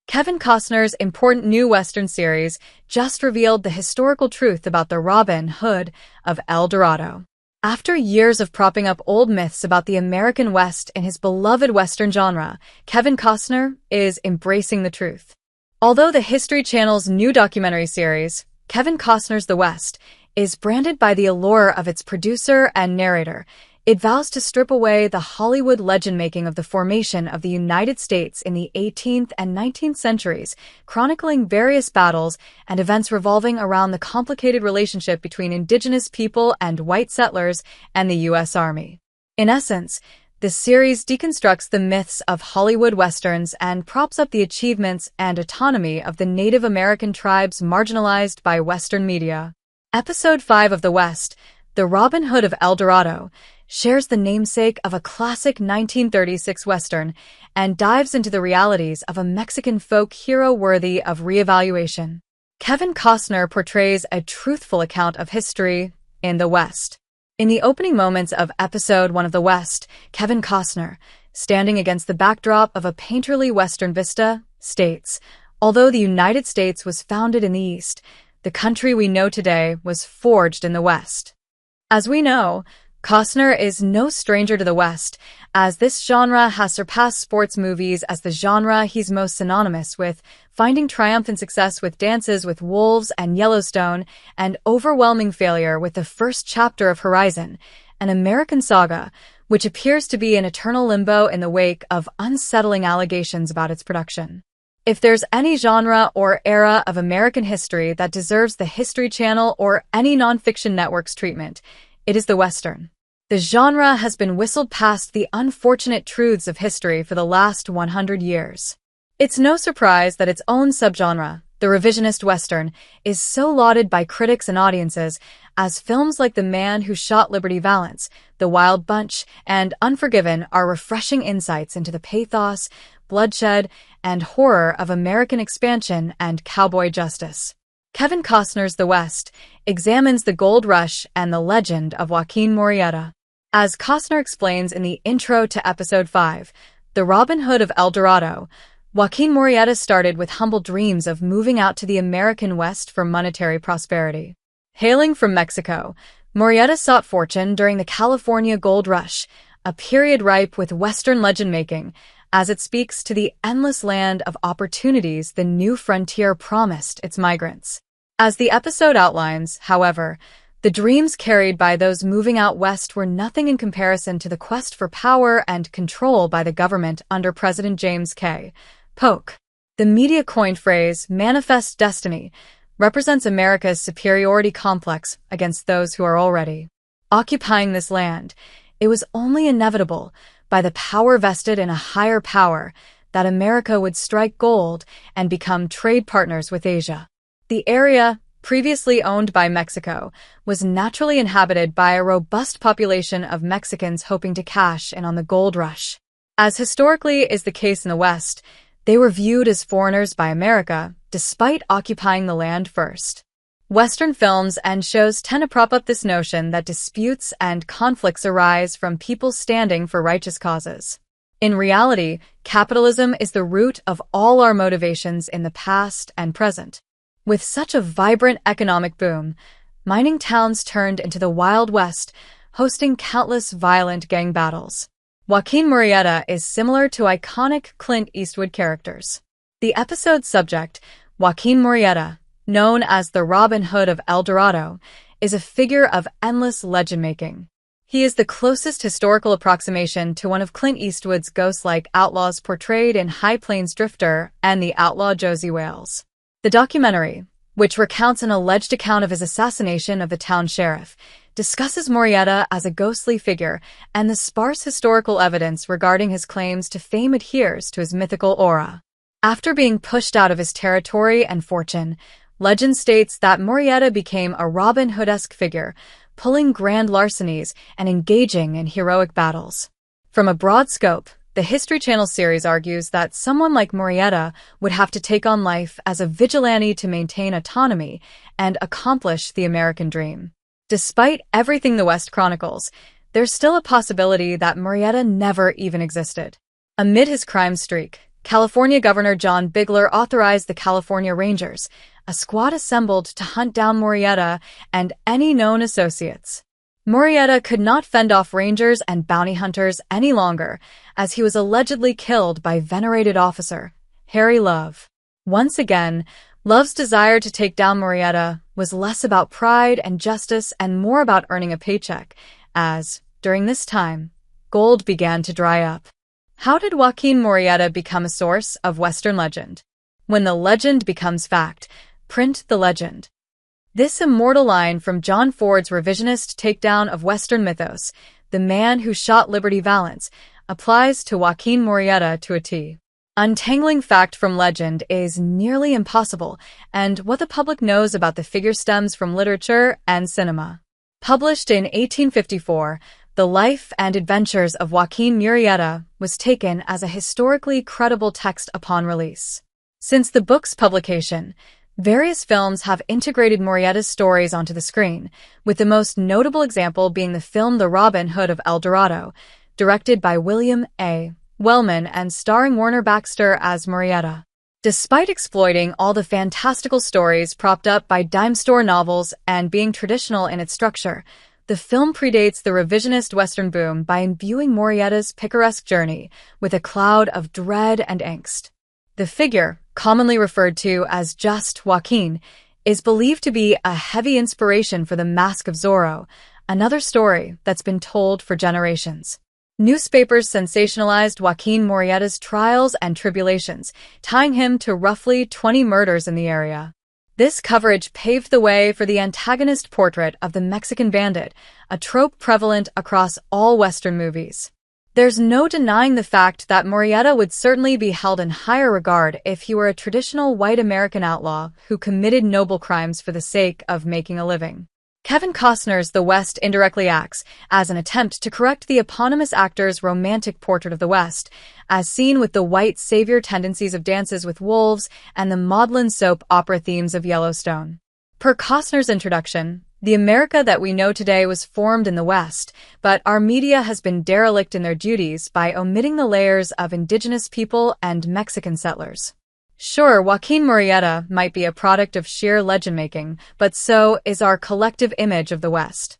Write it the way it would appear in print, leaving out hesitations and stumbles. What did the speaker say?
Kevin Costner's important new Western series just revealed the historical truth about the Robin Hood of El Dorado. After years of propping up old myths about the American West in his beloved Western genre, Kevin Costner is embracing the truth. Although the History Channel's new documentary series, Kevin Costner's The West, is branded by the allure of its producer and narrator, it vows to strip away the Hollywood legend-making of the formation of the United States in the 18th and 19th centuries, chronicling various battles and events revolving around the complicated relationship between indigenous people and white settlers and the U.S. Army. In essence, the series deconstructs the myths of Hollywood westerns and props up the achievements and autonomy of the Native American tribes marginalized by Western media. Episode 5 of The West, The Robin Hood of El Dorado, shares the namesake of a classic 1936 Western and dives into the realities of a Mexican folk hero worthy of reevaluation. Kevin Costner portrays a truthful account of history in the West. In the opening moments of Episode 1 of The West, Kevin Costner, standing against the backdrop of a painterly Western vista, states, "Although the United States was founded in the East, the country we know today was forged in the West." As we know, Costner is no stranger to the West, as this genre has surpassed sports movies as the genre he's most synonymous with, finding triumphant success with Dances with Wolves and Yellowstone, and overwhelming failure with the first chapter of Horizon, an American saga, which appears to be in eternal limbo in the wake of unsettling allegations about its production. If there's any genre or era of American history that deserves the History Channel or any nonfiction network's treatment, it is the Western. The genre has been whistled past the unfortunate truths of history for the last 100 years. It's no surprise that its own subgenre, the revisionist Western, is so lauded by critics and audiences, as films like The Man Who Shot Liberty Valance, The Wild Bunch, and Unforgiven are refreshing insights into the pathos, bloodshed, and horror of American expansion and cowboy justice. Kevin Costner's The West examines the gold rush and the legend of Joaquin Murrieta. As Costner explains in the intro to Episode 5, The Robin Hood of El Dorado, Joaquin Murrieta started with humble dreams of moving out to the American West for monetary prosperity. Hailing from Mexico, Murrieta sought fortune during the California Gold Rush, a period ripe with Western legend-making, as it speaks to the endless land of opportunities the new frontier promised its migrants. As the episode outlines, however, the dreams carried by those moving out west were nothing in comparison to the quest for power and control by the government under President James K. Polk. The media-coined phrase, "manifest destiny," represents America's superiority complex against those who are already occupying this land. It was only inevitable, by the power vested in a higher power, that America would strike gold and become trade partners with Asia. The area, previously owned by Mexico, was naturally inhabited by a robust population of Mexicans hoping to cash in on the gold rush. As historically is the case in the West, they were viewed as foreigners by America, despite occupying the land first. Western films and shows tend to prop up this notion that disputes and conflicts arise from people standing for righteous causes. In reality, capitalism is the root of all our motivations in the past and present. With such a vibrant economic boom, mining towns turned into the Wild West, hosting countless violent gang battles. Joaquin Murrieta is similar to iconic Clint Eastwood characters. The episode's subject, Joaquin Murrieta, known as the Robin Hood of El Dorado, is a figure of endless legend-making. He is the closest historical approximation to one of Clint Eastwood's ghost-like outlaws portrayed in High Plains Drifter and The Outlaw Josie Wales. The documentary, which recounts an alleged account of his assassination of the town sheriff, discusses Murrieta as a ghostly figure, and the sparse historical evidence regarding his claims to fame adheres to his mythical aura. After being pushed out of his territory and fortune, legend states that Murrieta became a Robin Hood-esque figure, pulling grand larcenies and engaging in heroic battles. From a broad scope, the History Channel series argues that someone like Murrieta would have to take on life as a vigilante to maintain autonomy and accomplish the American dream. Despite everything the West chronicles, there's still a possibility that Murrieta never even existed. Amid his crime streak, California Governor John Bigler authorized the California Rangers, a squad assembled to hunt down Murrieta and any known associates. Murrieta could not fend off rangers and bounty hunters any longer, as he was allegedly killed by venerated officer Harry Love. Once again, Love's desire to take down Murrieta was less about pride and justice and more about earning a paycheck, as, during this time, gold began to dry up. How did Joaquin Murrieta become a source of Western legend? When the legend becomes fact, print the legend. This immortal line from John Ford's revisionist takedown of Western mythos, "The man who shot Liberty Valance," applies to Joaquin Murrieta to a T. Untangling fact from legend is nearly impossible, and what the public knows about the figure stems from literature and cinema. Published in 1854, The Life and Adventures of Joaquin Murrieta was taken as a historically credible text upon release. Since the book's publication, various films have integrated Murrieta's stories onto the screen, with the most notable example being the film The Robin Hood of El Dorado, directed by William A. Wellman and starring Warner Baxter as Murrieta. Despite exploiting all the fantastical stories propped up by dime store novels and being traditional in its structure, the film predates the revisionist Western boom by imbuing Murrieta's picaresque journey with a cloud of dread and angst. The figure, commonly referred to as just Joaquin, is believed to be a heavy inspiration for the Mask of Zorro, another story that's been told for generations. Newspapers sensationalized Joaquin Murrieta's trials and tribulations, tying him to roughly 20 murders in the area. This coverage paved the way for the antagonist portrait of the Mexican bandit, a trope prevalent across all Western movies. There's no denying the fact that Murrieta would certainly be held in higher regard if he were a traditional white American outlaw who committed noble crimes for the sake of making a living. Kevin Costner's The West indirectly acts as an attempt to correct the eponymous actor's romantic portrait of the West, as seen with the white savior tendencies of Dances with Wolves and the maudlin soap opera themes of Yellowstone. Per Costner's introduction, the America that we know today was formed in the West, but our media has been derelict in their duties by omitting the layers of Indigenous people and Mexican settlers. Sure, Joaquin Murrieta might be a product of sheer legend-making, but so is our collective image of the West.